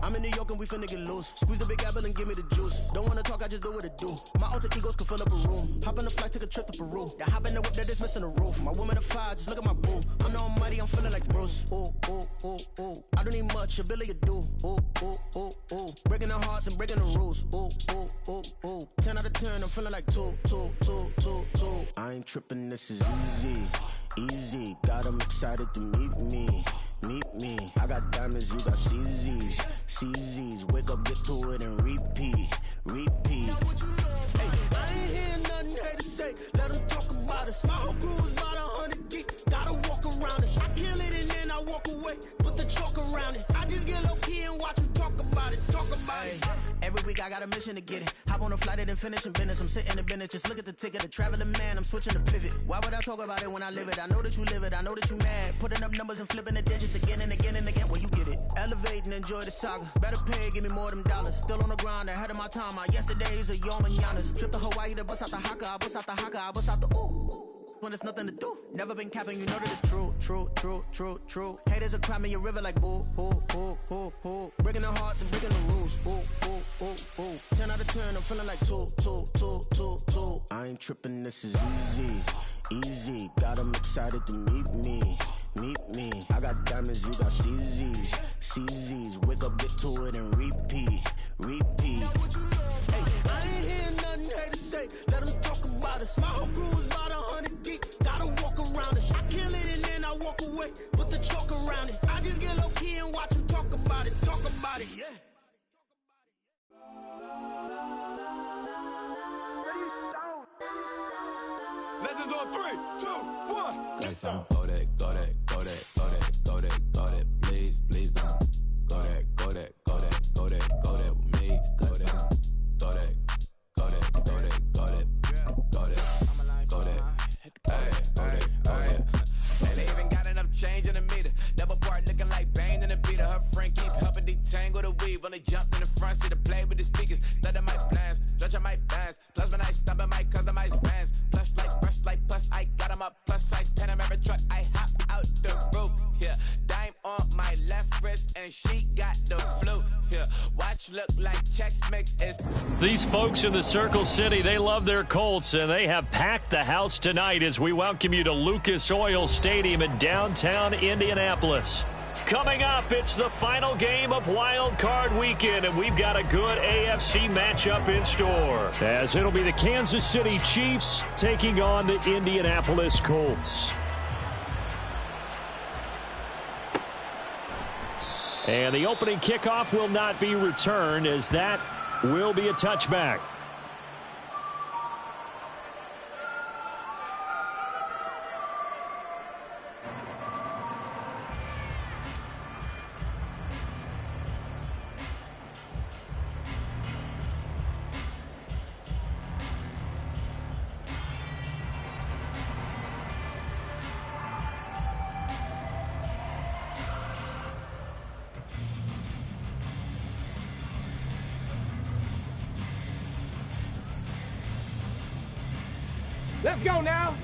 I'm in New York and we finna get loose. Squeeze the big apple and give me the juice. Don't wanna talk, I just do what it do. My alter egos can fill up a room. Hop on the flight, take a trip to Peru. Yeah, hop in the whip, that is missing the roof. My woman a fire, just look at my boo. I'm the almighty, I'm feeling like Bruce. Ooh, ooh, ooh, ooh. I don't need much, ability to do. Ooh, ooh, ooh, ooh. Breaking the hearts and breaking the rules. Ooh, ooh, ooh, ooh. 10 out of 10, I'm feeling like 2. I ain't tripping, this is easy. Easy, got 'em excited to meet me. Meet me. I got diamonds, you got CZs. CZs, wake up, get to it and repeat. Repeat. Hey, I ain't hearing nothing hate to say. Let us talk about us. My whole crew is about 100 deep. Gotta walk around us. I kill it and then I walk away. Put the chalk around it. I just get low key and watch them talk about it. Talk about it. Every week I got a mission to get it. Hop on a flight and then finish in business. I'm sitting in business. Just look at the ticket. A traveling man, I'm switching to pivot. Why would I talk about it when I live it? I know that you live it. I know that you mad. Putting up numbers and flipping the digits again and again and again. Well, you get it. Elevate and enjoy the saga. Better pay, give me more them dollars. Still on the grind, ahead of my time. My yesterdays are your mananas. Trip to Hawaii to bust out the haka. I bust out the haka. I bust out the ooh. When there's nothing to do. Never been capping, you know that it's true. Haters are crying in your river like boo, boo, boo, boo, boo. Breaking the hearts and breaking the rules. Ooh, ooh, ooh, ooh. 10 out of 10, I'm feeling like 2. I ain't tripping, this is easy. Easy, got 'em excited to meet me. Meet me. I got diamonds, you got CZs. CZs, wake up, get to it and repeat. Repeat. Hey, I ain't hearing nothing hate to say. Let them talk about us. My whole crew is about 100 deep. Gotta walk around us. I kill it and then I walk away. Put the chalk around it. I just get low key and watch them talk about it. Talk about it, yeah. Legends on 3, 2, 1. Let's go that, go that, go that, go that, go that, go that. Please, please don't. Go that, go that, go that, go that, go that with me. Go that, go that, go that, go that, go that, go that, go that, go that. Ain't even got enough change in the meter. Double part looking like Bane in the beater. Her friend keep helping detangle the weave. Only jumped in the front seat to play with the speakers. Study my plans, judge my bands. Plus when I stumble my customized bands. Plush like brush like plus I got 'em up. Plus size Panamera truck. I hop out the roof. Yeah, dime on my left wrist and she got the flu. Yeah, watch look like Chex Mix is. These folks in the Circle City, they love their Colts, and they have packed the house tonight as we welcome you to Lucas Oil Stadium in downtown Indianapolis. Coming up, it's the final game of Wild Card Weekend, and we've got a good AFC matchup in store, as it'll be the Kansas City Chiefs taking on the Indianapolis Colts. And the opening kickoff will not be returned, as that will be a touchback. Let's go now.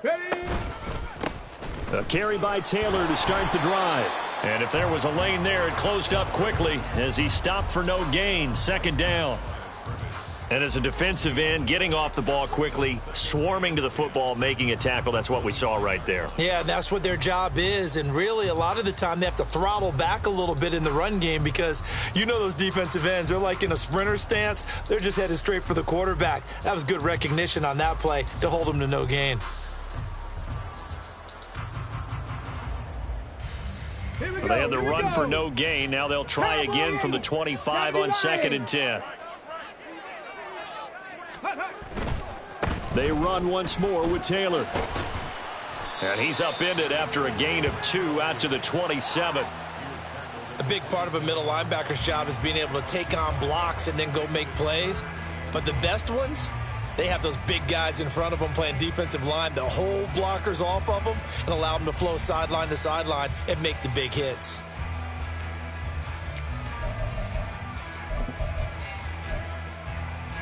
Ready? A carry by Taylor to start the drive. And if there was a lane there, it closed up quickly as he stopped for no gain. Second down. And as a defensive end, getting off the ball quickly, swarming to the football, making a tackle, that's what we saw right there. Yeah, that's what their job is, and really a lot of the time they have to throttle back a little bit in the run game because you know those defensive ends, they're like in a sprinter stance. They're just headed straight for the quarterback. That was good recognition on that play to hold them to no gain. They had the run for no gain. Now they'll try again from the 25 on 2nd and 10. They run once more with Taylor. And he's upended after a gain of 2 out to the 27. A big part of a middle linebacker's job is being able to take on blocks and then go make plays. But the best ones, they have those big guys in front of them playing defensive line to hold blockers off of them and allow them to flow sideline to sideline and make the big hits.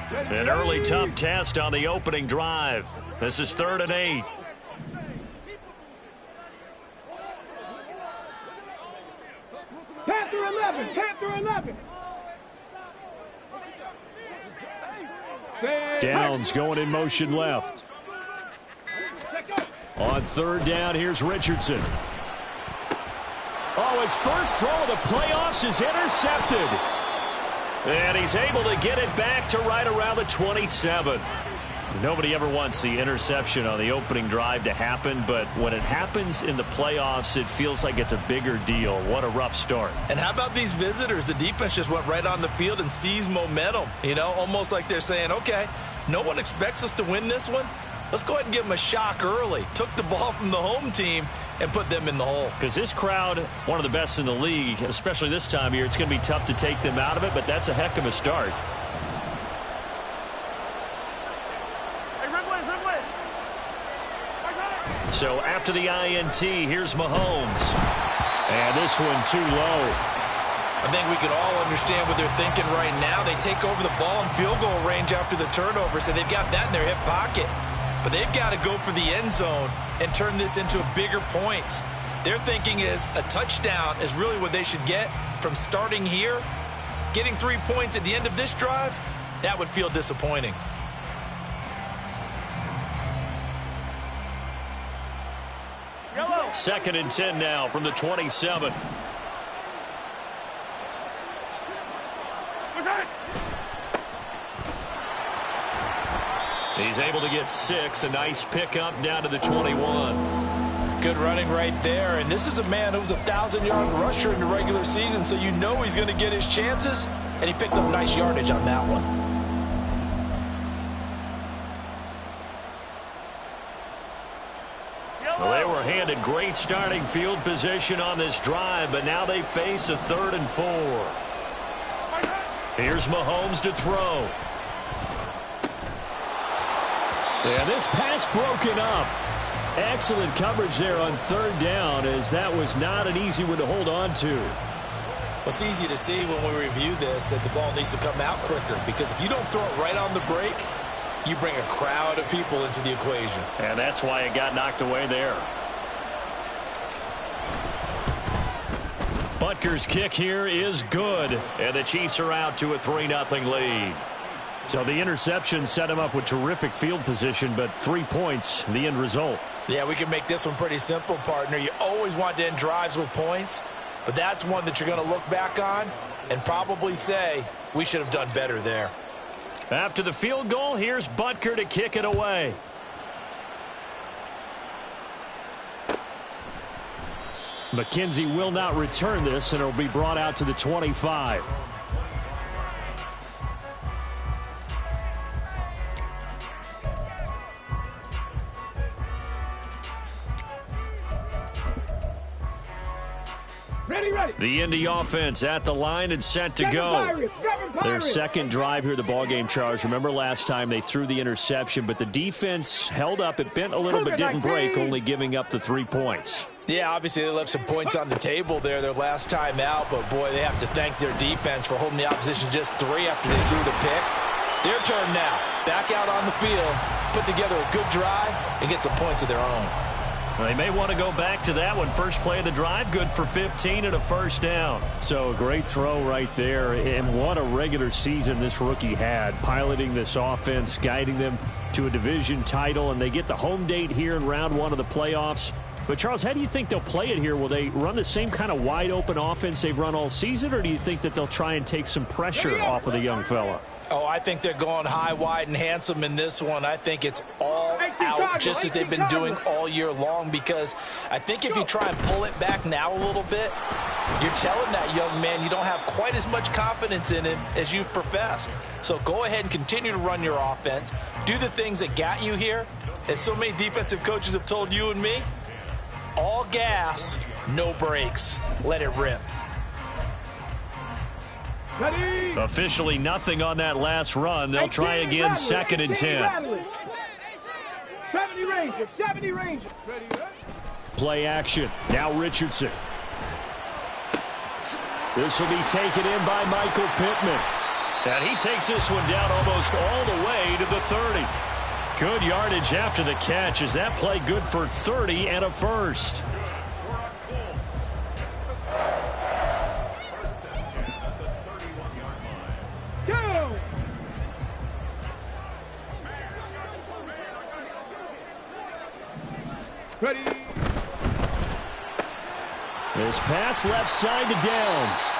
An early tough test on the opening drive. This is 3rd and 8. Panther 11. Panther 11. Downs going in motion left. On 3rd down, here's Richardson. Oh, his first throw of the playoffs is intercepted. And he's able to get it back to right around the 27. Nobody ever wants the interception on the opening drive to happen, but when it happens in the playoffs, it feels like it's a bigger deal. What a rough start. And how about these visitors? The defense just went right on the field and seized momentum, almost like they're saying, okay, no one expects us to win this one. Let's go ahead and give them a shock early. Took the ball from the home team and put them in the hole. Because this crowd, one of the best in the league, especially this time of year, it's going to be tough to take them out of it, but that's a heck of a start. So after the INT, here's Mahomes. And this one too low. I think we can all understand what they're thinking right now. They take over the ball in field goal range after the turnover, so they've got that in their hip pocket. But they've got to go for the end zone and turn this into a bigger points. Their thinking is a touchdown is really what they should get from starting here. Getting 3 points at the end of this drive, that would feel disappointing. Second and 10 now from the 27. He's able to get 6. A nice pickup down to the 21. Good running right there. And this is a man who was a 1,000-yard rusher in the regular season, so you know he's going to get his chances. And he picks up nice yardage on that one. Well, they were handed great starting field position on this drive, but now they face a 3rd and 4. Here's Mahomes to throw. And this pass broken up. Excellent coverage there on 3rd down, as that was not an easy one to hold on to. Well, it's easy to see when we review this that the ball needs to come out quicker, because if you don't throw it right on the break, you bring a crowd of people into the equation. And that's why it got knocked away there. Butker's kick here is good, and the Chiefs are out to a 3-0 lead. So the interception set him up with terrific field position, but 3 points, the end result. Yeah, we can make this one pretty simple, partner. You always want to end drives with points, but that's one that you're going to look back on and probably say, we should have done better there. After the field goal, here's Butker to kick it away. McKenzie will not return this, and it'll be brought out to the 25. Ready. The Indy offense at the line and set to go. Their second drive here, the ballgame, Charles. Remember last time they threw the interception, but the defense held up. It bent a little bit, didn't break, only giving up the 3 points. Yeah, obviously they left some points on the table there their last time out, but boy, they have to thank their defense for holding the opposition just 3 after they threw the pick. Their turn now. Back out on the field, put together a good drive, and get some points of their own. Well, they may want to go back to that one. First play of the drive, good for 15 and a first down. So a great throw right there, and what a regular season this rookie had, piloting this offense, guiding them to a division title, and they get the home date here in round 1 of the playoffs. But, Charles, how do you think they'll play it here? Will they run the same kind of wide-open offense they've run all season, or do you think that they'll try and take some pressure off of the young fella? Oh, I think they're going high, wide, and handsome in this one. I think it's all out, just as they've been doing all year long, because I think if you try and pull it back now a little bit, you're telling that young man you don't have quite as much confidence in him as you've professed. So go ahead and continue to run your offense. Do the things that got you here. As so many defensive coaches have told you and me, all gas, no brakes. Let it rip. Ready. Officially nothing on that last run. They'll try again, 2nd and 10. 70 Rangers. Play action. Now Richardson. This will be taken in by Michael Pittman. And he takes this one down almost all the way to the 30. Good yardage after the catch. Is that play good for 30 and a first? Go! Ready? This pass left side to Downs.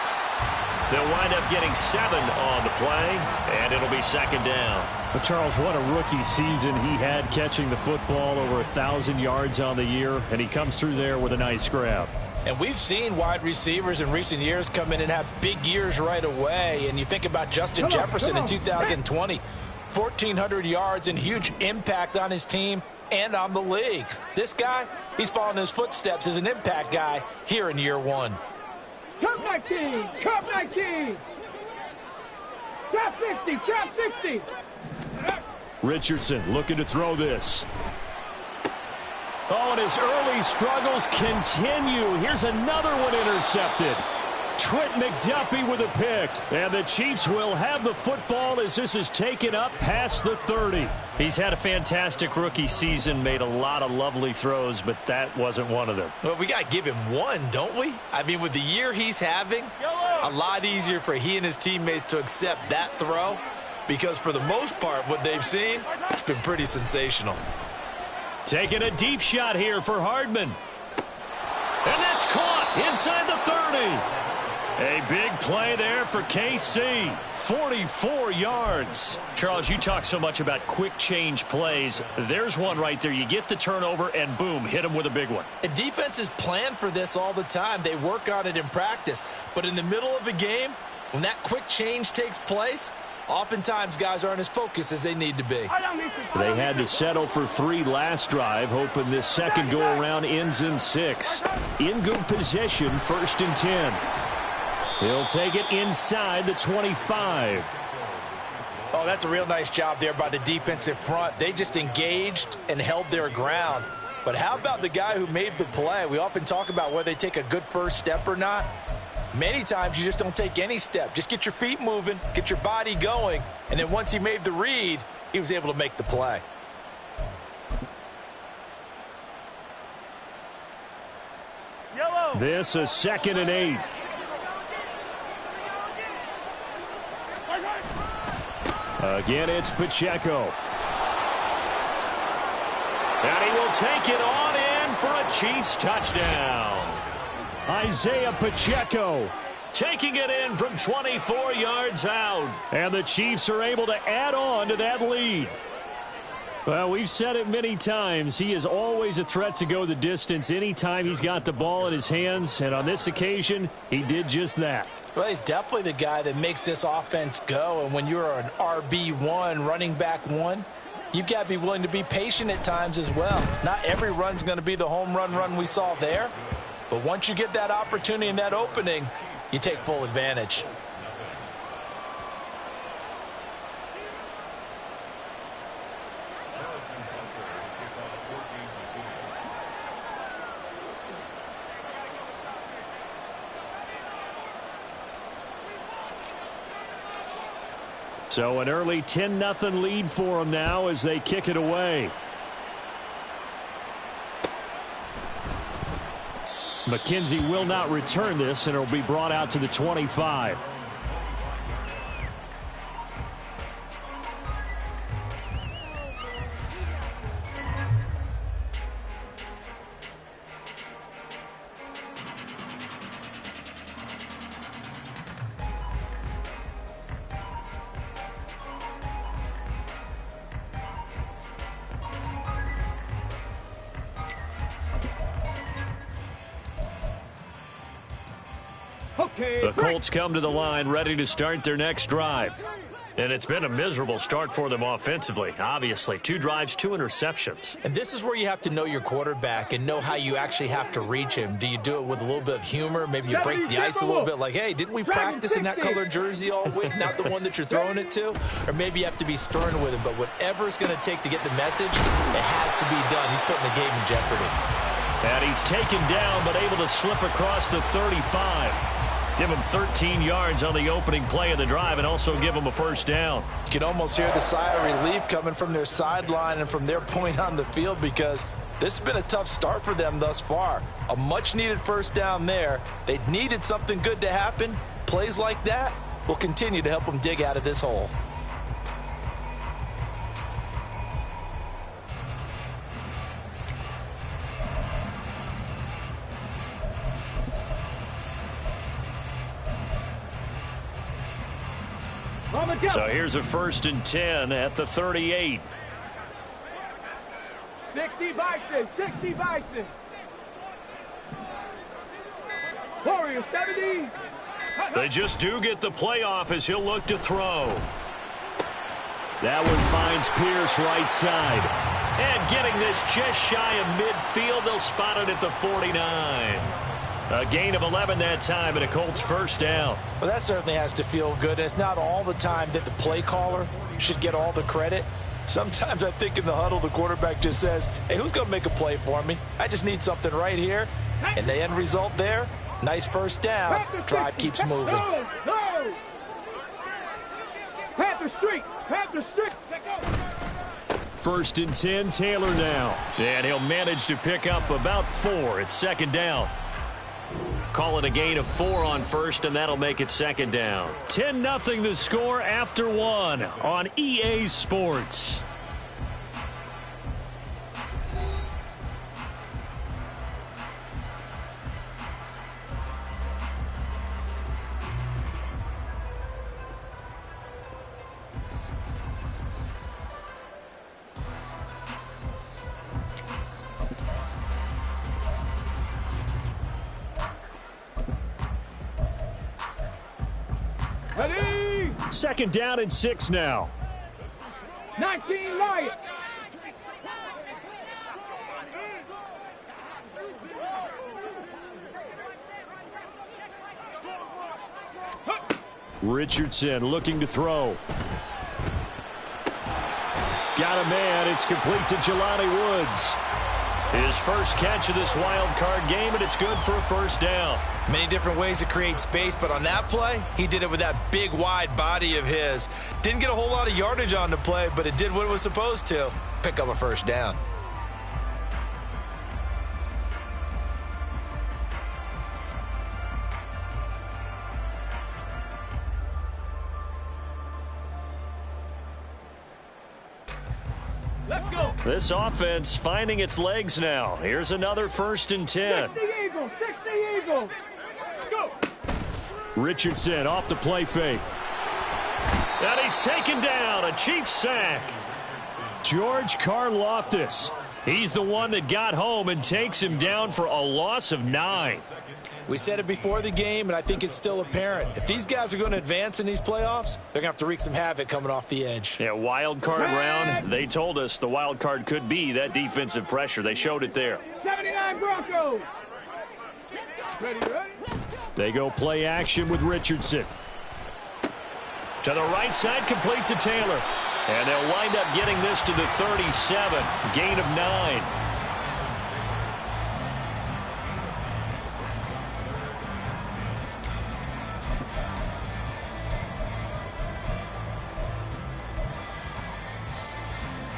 They'll wind up getting 7 on the play, and it'll be second down. But Charles, what a rookie season he had catching the football, over 1,000 yards on the year, and he comes through there with a nice grab. And we've seen wide receivers in recent years come in and have big years right away. And you think about Justin Jefferson in 2020, 1,400 yards and huge impact on his team and on the league. This guy, he's following his footsteps as an impact guy here in year one. Cup 19! Cup 19! Chop 60! Chop 60! Richardson looking to throw this. Oh, and his early struggles continue. Here's another one intercepted. Trent McDuffie with a pick. And the Chiefs will have the football as this is taken up past the 30. He's had a fantastic rookie season, made a lot of lovely throws, but that wasn't one of them. Well, we got to give him one, don't we? I mean, with the year he's having, a lot easier for he and his teammates to accept that throw, because for the most part, what they've seen, it's been pretty sensational. Taking a deep shot here for Hardman. And that's caught inside the 30. A big play there for KC. 44 yards. Charles, you talk so much about quick change plays. There's one right there. You get the turnover and boom, hit him with a big one. And defenses plan for this all the time. They work on it in practice. But in the middle of a game, when that quick change takes place, oftentimes guys aren't as focused as they need to be. They had to settle for 3 last drive, hoping this second go-around ends in 6. In good position, 1st and 10. He'll take it inside the 25. Oh, that's a real nice job there by the defensive front. They just engaged and held their ground. But how about the guy who made the play? We often talk about whether they take a good first step or not. Many times you just don't take any step. Just get your feet moving, get your body going, and then once he made the read, he was able to make the play. This is 2nd and 8. Again, it's Pacheco. And he will take it on in for a Chiefs touchdown. Isaiah Pacheco taking it in from 24 yards out. And the Chiefs are able to add on to that lead. Well, we've said it many times. He is always a threat to go the distance anytime he's got the ball in his hands. And on this occasion, he did just that. Well, he's definitely the guy that makes this offense go. And when you're an RB1, running back 1, you've got to be willing to be patient at times as well. Not every run's going to be the home run we saw there. But once you get that opportunity and that opening, you take full advantage. So an early 10-0 lead for them now as they kick it away. McKenzie will not return this, and it will be brought out to the 25. The Colts come to the line ready to start their next drive. And it's been a miserable start for them offensively, obviously. 2 drives, 2 interceptions. And this is where you have to know your quarterback and know how you actually have to reach him. Do you do it with a little bit of humor? Maybe you break the ice a little bit like, hey, didn't we practice in that colored jersey all week, not the one that you're throwing it to? Or maybe you have to be stern with him. But whatever it's going to take to get the message, it has to be done. He's putting the game in jeopardy. And he's taken down but able to slip across the 35. Give him 13 yards on the opening play of the drive and also give him a first down. You can almost hear the sigh of relief coming from their sideline and from their point on the field, because this has been a tough start for them thus far. A much-needed first down there. They needed something good to happen. Plays like that will continue to help them dig out of this hole. So here's a 1st and 10 at the 38. 60 Bison, 60 Bison. Warriors 70. They just do get the playoff as he'll look to throw. That one finds Pierce right side. And getting this just shy of midfield, they'll spot it at the 49. A gain of 11 that time and a Colts first down. Well, that certainly has to feel good. And it's not all the time that the play caller should get all the credit. Sometimes I think in the huddle, the quarterback just says, hey, who's going to make a play for me? I just need something right here. And the end result there, nice first down. Drive keeps moving. No. Panther Street. 1st and 10, Taylor now. And he'll manage to pick up about 4. It's 2nd down. Call it a gain of 4 on 1st, and that'll make it 2nd down. 10-0 the score after 1 on EA Sports. Ready? 2nd down and 6 now. 19 Lions. Richardson looking to throw. Got a man. It's complete to Jelani Woods. His first catch of this wild card game, and it's good for a first down. Many different ways to create space, but on that play, he did it with that big, wide body of his. Didn't get a whole lot of yardage on the play, but it did what it was supposed to. Pick up a first down. Let's go. This offense finding its legs now. Here's another 1st and 10. 60 Eagles. 60 Eagles. Go. Richardson off the play fake. And he's taken down. A Chiefs sack. George Karlaftis. He's the one that got home and takes him down for a loss of 9. We said it before the game, and I think it's still apparent. If these guys are going to advance in these playoffs, they're going to have to wreak some havoc coming off the edge. Yeah, wild card round. They told us the wild card could be that defensive pressure. They showed it there. 79 Broncos. Ready? They go play action with Richardson. To the right side, complete to Taylor. And they'll wind up getting this to the 37. Gain of 9.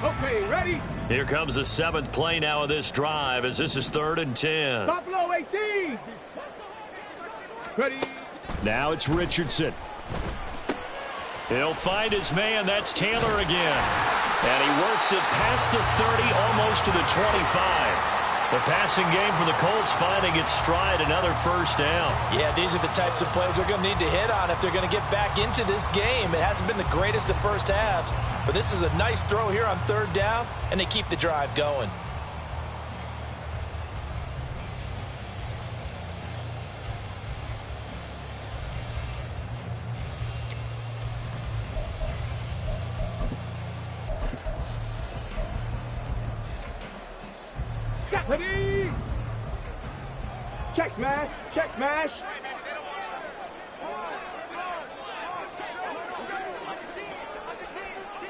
Okay, ready? Here comes the 7th play now of this drive as this is 3rd and 10. Buffalo 18. Ready? Now it's Richardson. He'll find his man. That's Taylor again. And he works it past the 30, almost to the 25. The passing game for the Colts finding its stride, another first down. Yeah, these are the types of plays they're going to need to hit on if they're going to get back into this game. It hasn't been the greatest of first halves, but this is a nice throw here on 3rd down, and they keep the drive going. Ready? Check smash. Check smash.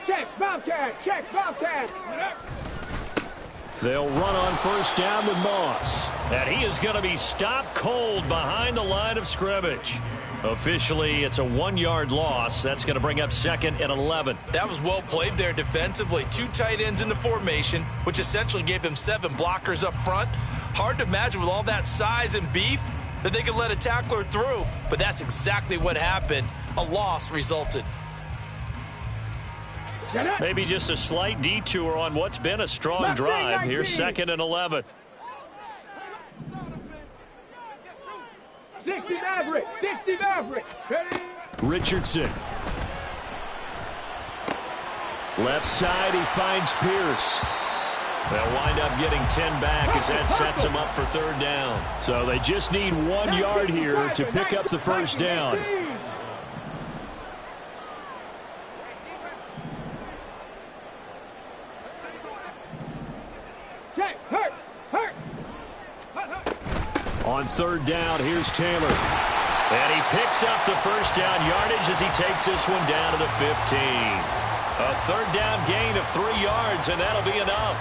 Check Bobcat. Check Bobcat. They'll run on first down with Moss. And he is going to be stopped cold behind the line of scrimmage. Officially, it's a 1-yard loss. That's going to bring up 2nd and 11. That was well played there defensively. 2 tight ends in the formation, which essentially gave them 7 blockers up front. Hard to imagine with all that size and beef that they could let a tackler through, but that's exactly what happened. A loss resulted. Maybe just a slight detour on what's been a strong drive. Here's 2nd and 11. 60 Maverick. 60 Maverick. Richardson. Left side, he finds Pierce. They'll wind up getting 10 back as that sets them up for 3rd down. So they just need 1 yard here to pick up the first down. On 3rd down, here's Taylor. And he picks up the first down yardage as he takes this one down to the 15. A 3rd down gain of 3 yards, and that'll be enough.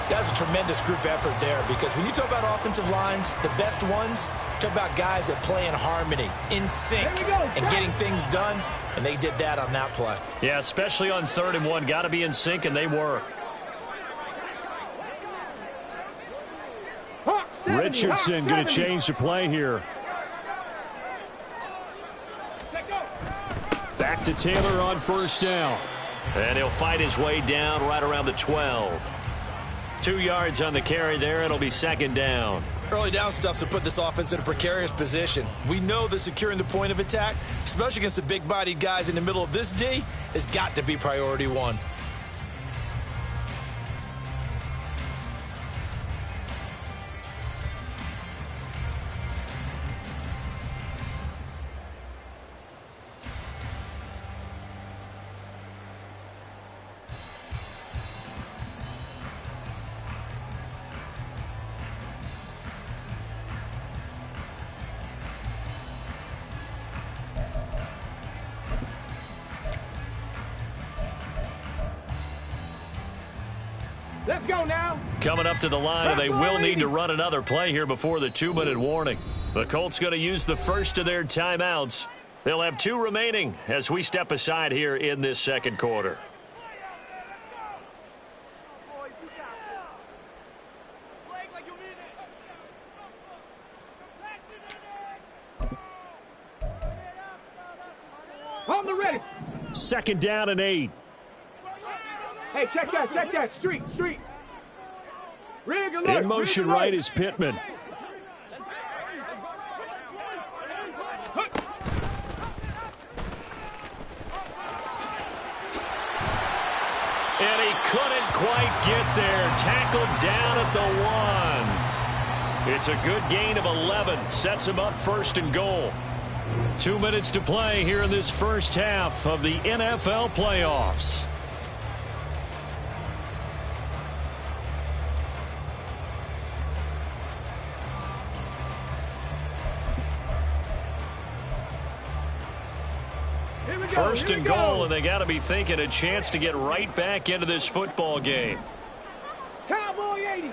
That's a tremendous group effort there, because when you talk about offensive lines, the best ones, talk about guys that play in harmony, in sync, and getting things done, and they did that on that play. Yeah, especially on 3rd and 1. Got to be in sync, and they were. Richardson going to change the play here. Back to Taylor on first down. And he'll fight his way down right around the 12. 2 yards on the carry there. It'll be 2nd down. Early down stuff to put this offense in a precarious position. We know that securing the point of attack, especially against the big-bodied guys in the middle of this D, has got to be priority 1. Let's go now. Coming up to the line, and they will need to run another play here before the 2-minute warning. The Colts going to use the first of their timeouts. They'll have 2 remaining as we step aside here in this 2nd quarter. On the ready. 2nd down and 8. Hey, check that. Street. Rig alert. In motion right is Pittman. And he couldn't quite get there. Tackled down at the 1. It's a good gain of 11. Sets him up 1st and goal. 2 minutes to play here in this first half of the NFL playoffs. First and goal, and they got to be thinking a chance to get right back into this football game. Cowboy 80.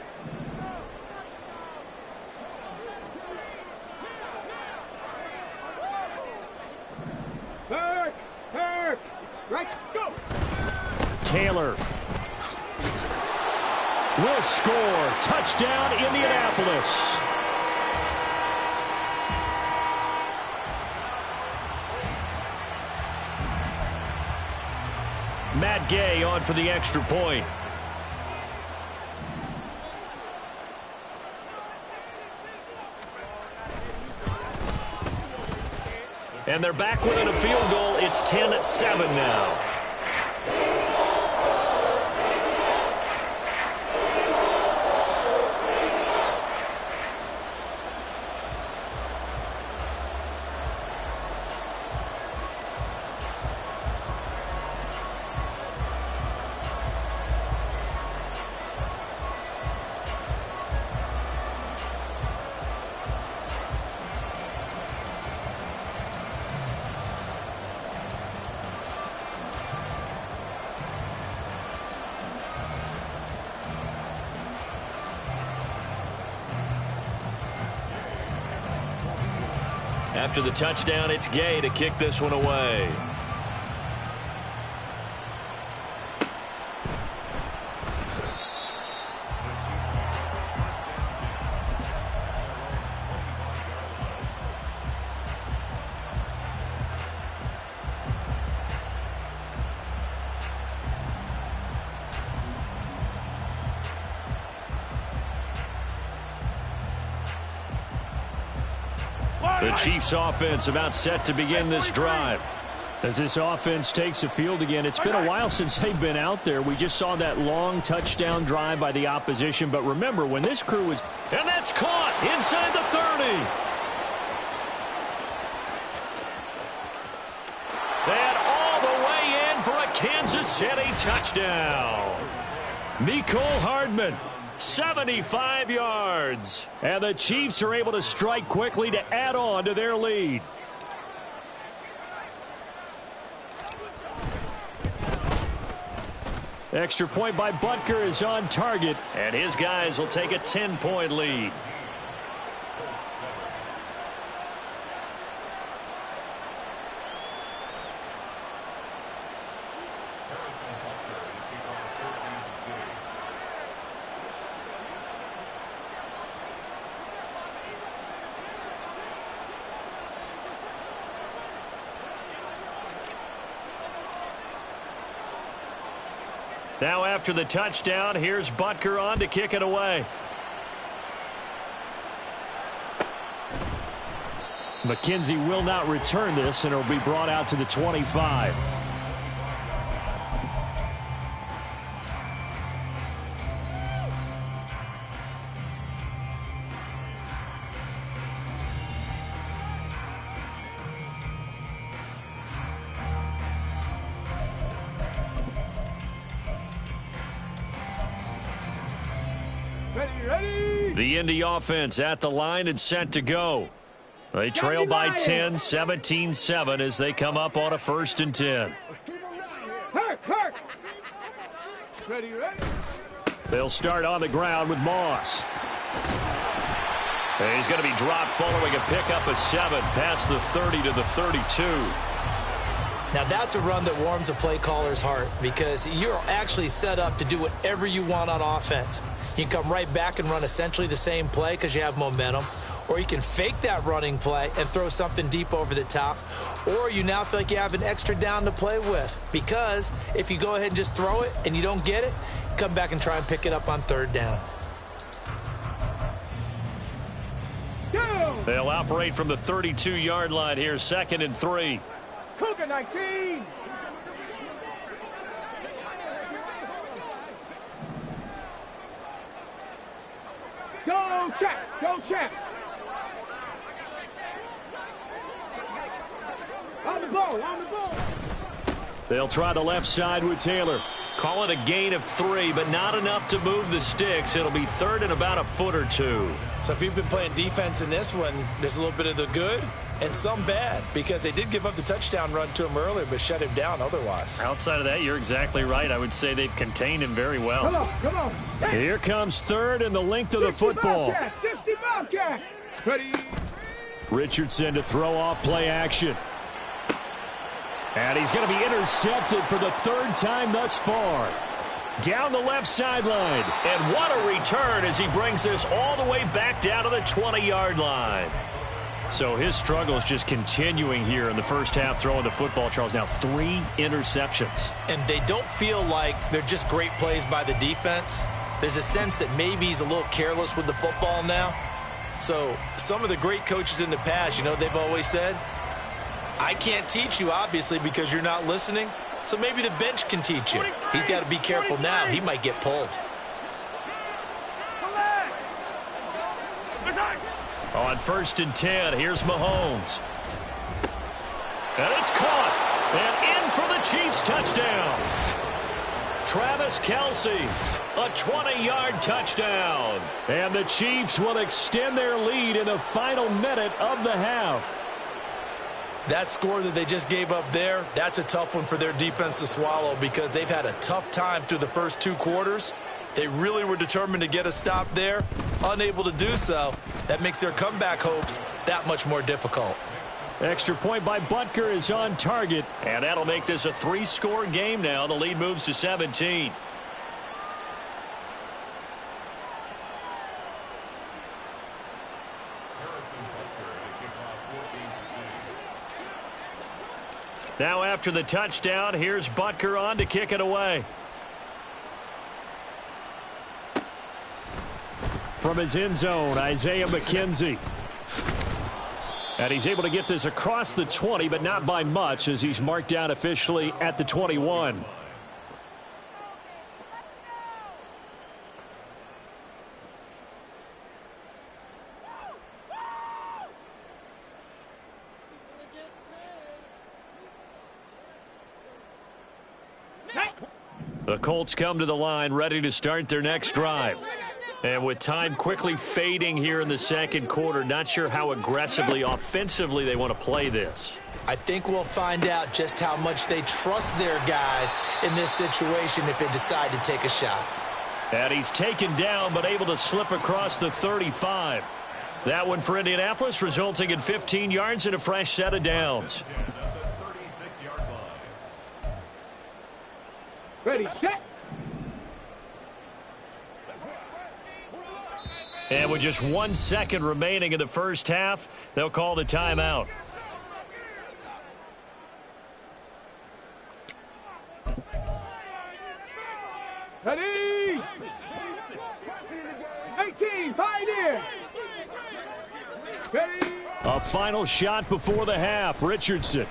Hurt. Right, go. Taylor will score. Touchdown, Indianapolis. Matt Gay on for the extra point. And they're back within a field goal. It's 10-7 now. After the touchdown, it's Gay to kick this one away. The Chiefs offense about set to begin this drive. As this offense takes the field again, it's been a while since they've been out there. We just saw that long touchdown drive by the opposition. But remember, when this crew was... And that's caught inside the 30. And all the way in for a Kansas City touchdown. Mecole Hardman. 75 yards. And the Chiefs are able to strike quickly to add on to their lead. Extra point by Butker is on target. And his guys will take a 10-point lead. Now after the touchdown, here's Butker on to kick it away. McKenzie will not return this, and it'll be brought out to the 25. The Indy offense at the line and set to go. They trail by 10, 17-7 as they come up on a 1st and 10. Kirk. Ready. They'll start on the ground with Moss. And he's going to be dropped following a pickup of 7 past the 30 to the 32. Now that's a run that warms a play caller's heart because you're actually set up to do whatever you want on offense. You can come right back and run essentially the same play because you have momentum. Or you can fake that running play and throw something deep over the top. Or you now feel like you have an extra down to play with. Because if you go ahead and just throw it and you don't get it, come back and try and pick it up on 3rd down. They'll operate from the 32-yard line here, 2nd and 3. Cougar 19. Go check. On the ball. They'll try the left side with Taylor. Call it a gain of 3, but not enough to move the sticks. It'll be 3rd and about a foot or 2. So if you've been playing defense in this one, there's a little bit of the good and some bad because they did give up the touchdown run to him earlier but shut him down otherwise. Outside of that, you're exactly right. I would say they've contained him very well. Come on. Hey. Here comes 3rd and the length of the football. 60 Bobcat. Ready. Richardson to throw off play action. And he's going to be intercepted for the 3rd time thus far. Down the left sideline. And what a return as he brings this all the way back down to the 20-yard line. So his struggle is just continuing here in the first half throwing the football, Charles. Now 3 interceptions. And they don't feel like they're just great plays by the defense. There's a sense that maybe he's a little careless with the football now. So some of the great coaches in the past, you know, they've always said, I can't teach you, obviously, because you're not listening. So maybe the bench can teach you. He's got to be careful now. He might get pulled. On 1st and 10, here's Mahomes. And it's caught. And in for the Chiefs touchdown. Travis Kelce, a 20-yard touchdown. And the Chiefs will extend their lead in the final minute of the half. That score that they just gave up there, that's a tough one for their defense to swallow because they've had a tough time through the first 2 quarters. They really were determined to get a stop there, unable to do so. That makes their comeback hopes that much more difficult. Extra point by Butker is on target. And that'll make this a 3-score game now. The lead moves to 17. Now after the touchdown, here's Butker on to kick it away. From his end zone, Isaiah McKenzie. And he's able to get this across the 20, but not by much as he's marked down officially at the 21. The Colts come to the line ready to start their next drive. And with time quickly fading here in the second quarter, not sure how aggressively, offensively they want to play this. I think we'll find out just how much they trust their guys in this situation if they decide to take a shot. And he's taken down but able to slip across the 35. That one for Indianapolis, resulting in 15 yards and a fresh set of downs. Ready, set. And with just 1 second remaining in the first half, they'll call the timeout. Ready. 18, pioneer. Ready. A final shot before the half. Richardson.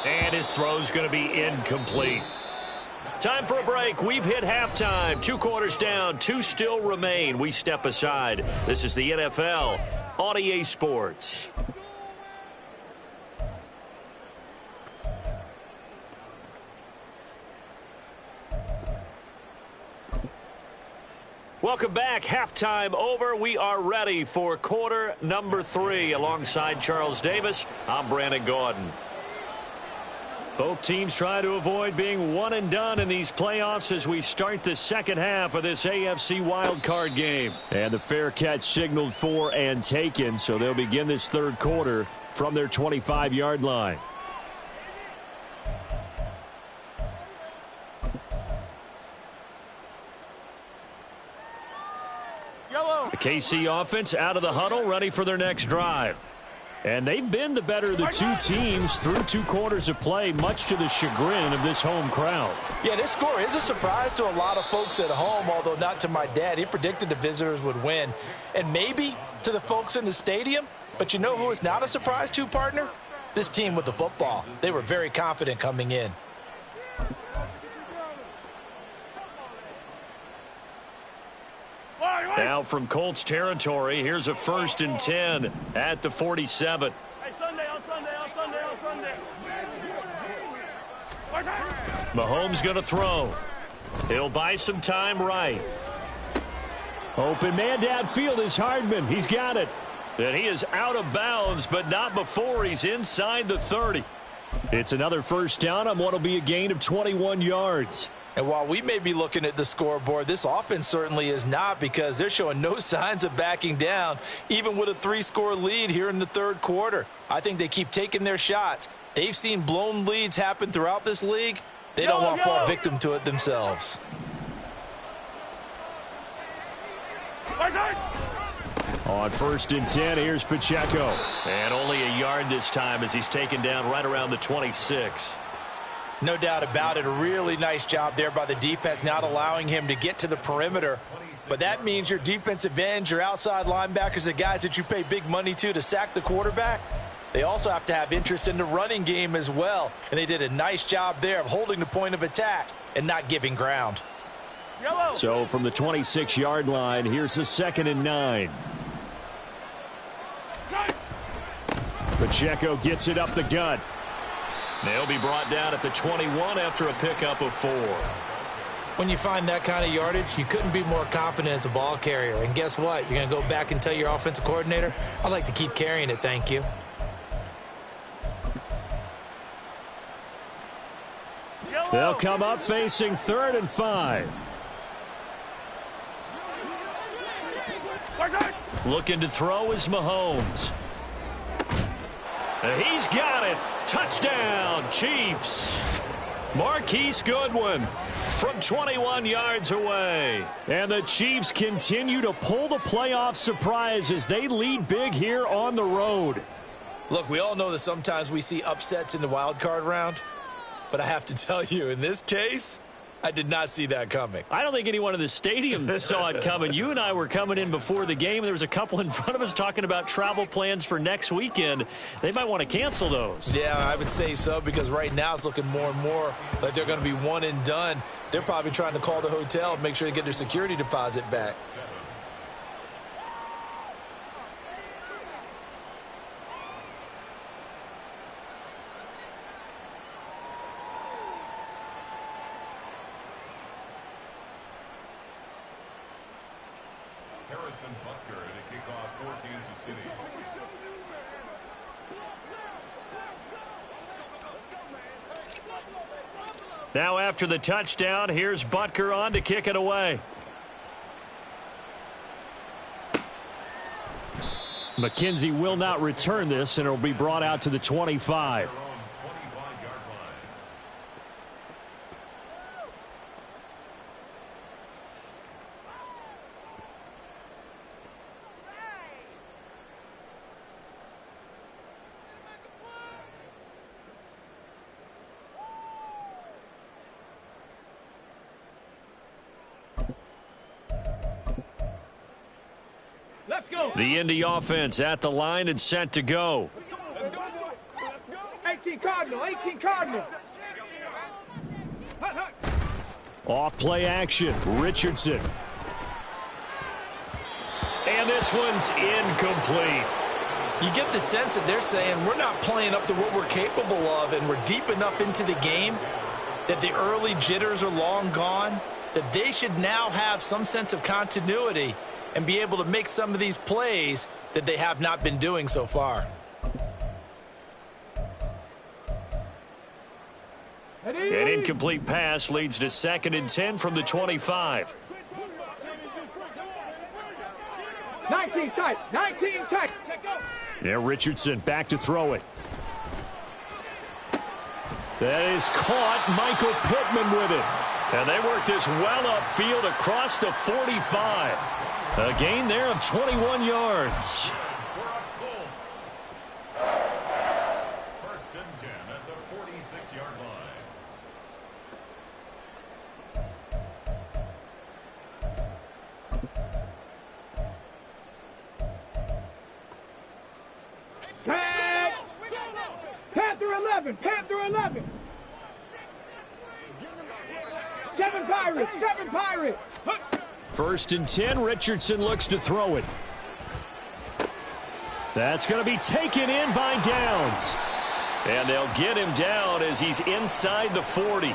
And his throw's going to be incomplete. Time for a break. We've hit halftime. 2 quarters down. 2 still remain. We step aside. This is the NFL on EA Sports. Welcome back. Halftime over. We are ready for quarter number 3. Alongside Charles Davis, I'm Brandon Gaudin. Both teams try to avoid being one and done in these playoffs as we start the second half of this AFC wildcard game. And the fair catch signaled for and taken, so they'll begin this third quarter from their 25-yard line. The KC offense out of the huddle, ready for their next drive. And they've been the better of the two teams through 2 quarters of play, much to the chagrin of this home crowd. Yeah, this score is a surprise to a lot of folks at home, although not to my dad. He predicted the visitors would win. And maybe to the folks in the stadium. But you know who is not a surprise to, partner? This team with the football. They were very confident coming in. Now from Colts territory, here's a 1st and 10 at the 47. Mahomes going to throw. He'll buy some time right. Open man downfield is Hardman. He's got it. And he is out of bounds, but not before he's inside the 30. It's another first down on what will be a gain of 21 yards. And while we may be looking at the scoreboard, this offense certainly is not, because they're showing no signs of backing down, even with a 3-score lead here in the third quarter. I think they keep taking their shots. They've seen blown leads happen throughout this league. They don't want to fall victim to it themselves. On 1st and 10, here's Pacheco. And only a yard this time as he's taken down right around the 26. No doubt about it. A really nice job there by the defense, not allowing him to get to the perimeter. But that means your defensive ends, your outside linebackers, the guys that you pay big money to sack the quarterback, they also have to have interest in the running game as well. And they did a nice job there of holding the point of attack and not giving ground. So from the 26-yard line, here's a 2nd and 9. Pacheco gets it up the gut. They'll be brought down at the 21 after a pickup of 4. When you find that kind of yardage, you couldn't be more confident as a ball carrier. And guess what? You're going to go back and tell your offensive coordinator, I'd like to keep carrying it, thank you. They'll come up facing 3rd and 5. Looking to throw is Mahomes. He's got it. Touchdown, Chiefs. Marquise Goodwin from 21 yards away. And the Chiefs continue to pull the playoff surprise as they lead big here on the road. Look, we all know that sometimes we see upsets in the wild card round, but I have to tell you, in this case, I did not see that coming. I don't think anyone in the stadium saw it coming. You and I were coming in before the game. There was a couple in front of us talking about travel plans for next weekend. They might want to cancel those. Yeah, I would say so, because right now it's looking more and more like they're going to be one and done. They're probably trying to call the hotel and make sure they get their security deposit back. Now after the touchdown, here's Butker on to kick it away. McKenzie will not return this, and it will be brought out to the 25. The Indy offense at the line and set to go. 18 Cardinal, 18 Cardinal. Off play action, Richardson. And this one's incomplete. You get the sense that they're saying we're not playing up to what we're capable of, and we're deep enough into the game that the early jitters are long gone, that they should now have some sense of continuity and be able to make some of these plays that they have not been doing so far. An incomplete pass leads to 2nd and 10 from the 25. 19 tight, 19 tight. Now Richardson back to throw it. That is caught. Michael Pittman with it. And they work this well upfield across the 45. A gain there of 21 yards. First and 10 at the 46-yard line. Tag! Panther 11, Panther 11. 7 Pirates, 7 Pirates. 1st and 10, Richardson looks to throw it. That's going to be taken in by Downs. And they'll get him down as he's inside the 40.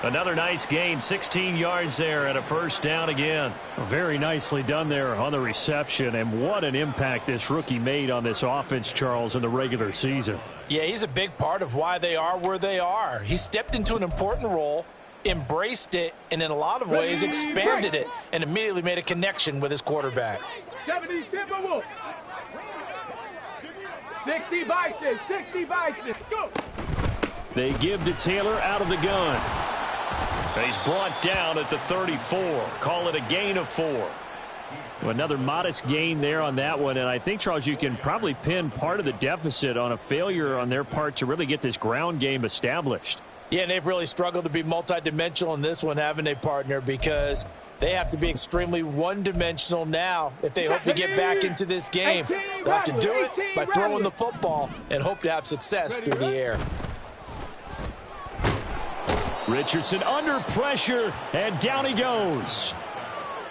Another nice gain, 16 yards there and a first down again. Very nicely done there on the reception, and what an impact this rookie made on this offense, Charles, in the regular season. Yeah, he's a big part of why they are where they are. He stepped into an important role, embraced it, and in a lot of ways expanded it, and immediately made a connection with his quarterback. 70 Timberwolves. 60 Bison, 60 Bison. Go! They give to Taylor out of the gun. He's brought down at the 34. Call it a gain of 4. Another modest gain there on that one, and I think, Charles, you can probably pin part of the deficit on a failure on their part to really get this ground game established. Yeah, and they've really struggled to be multidimensional in this one, haven't they, partner? Because they have to be extremely one-dimensional now if they hope to get back into this game. They'll have to do it by throwing the football and hope to have success through the air. Richardson under pressure, and down he goes.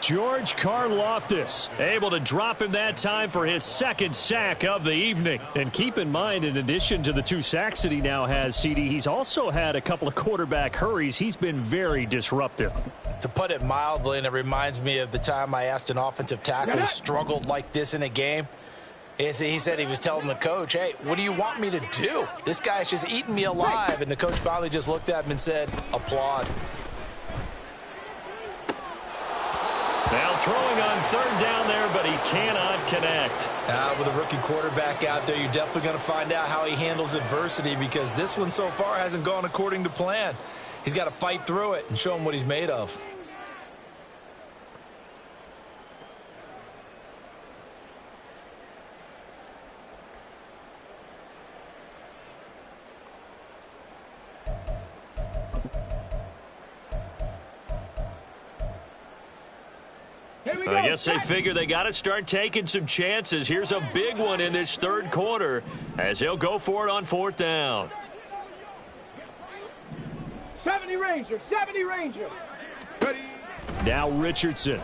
George Karlaftis able to drop him that time for his 2nd sack of the evening. And keep in mind, in addition to the 2 sacks that he now has, CD, he's also had a couple of quarterback hurries. He's been very disruptive. To put it mildly, and it reminds me of the time I asked an offensive tackle who struggled like this in a game. He said he was telling the coach, hey, what do you want me to do? This guy's just eating me alive. And the coach finally just looked at him and said, applaud. Now Well, throwing on third down there, but he cannot connect. With a rookie quarterback out there, you're definitely going to find out how he handles adversity, because this one so far hasn't gone according to plan. He's got to fight through it and show him what he's made of. I guess they figure they got to start taking some chances. Here's a big one in this third quarter as he'll go for it on fourth down. 70 Ranger, 70 Ranger. Ready. Now Richardson.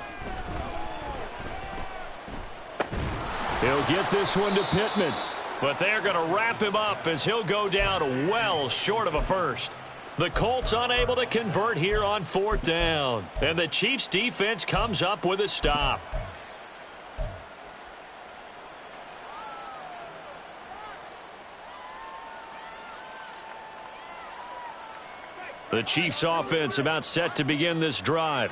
He'll get this one to Pittman. But they're going to wrap him up as he'll go down well short of a first. The Colts unable to convert here on fourth down. And the Chiefs defense comes up with a stop. The Chiefs offense about set to begin this drive.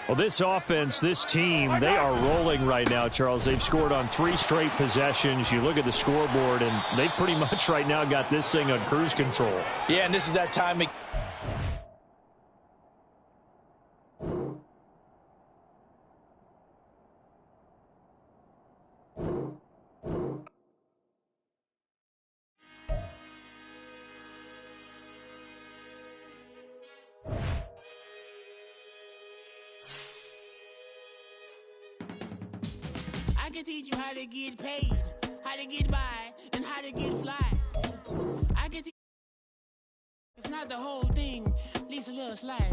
Well, this offense, this team, they are rolling right now, Charles. They've scored on 3 straight possessions. You look at the scoreboard, and they pretty much right now got this thing on cruise control. Yeah, and this is that time. I can teach you how to get paid, how to get by, and how to get fly. I can teach, if not the whole thing, at least a little slide.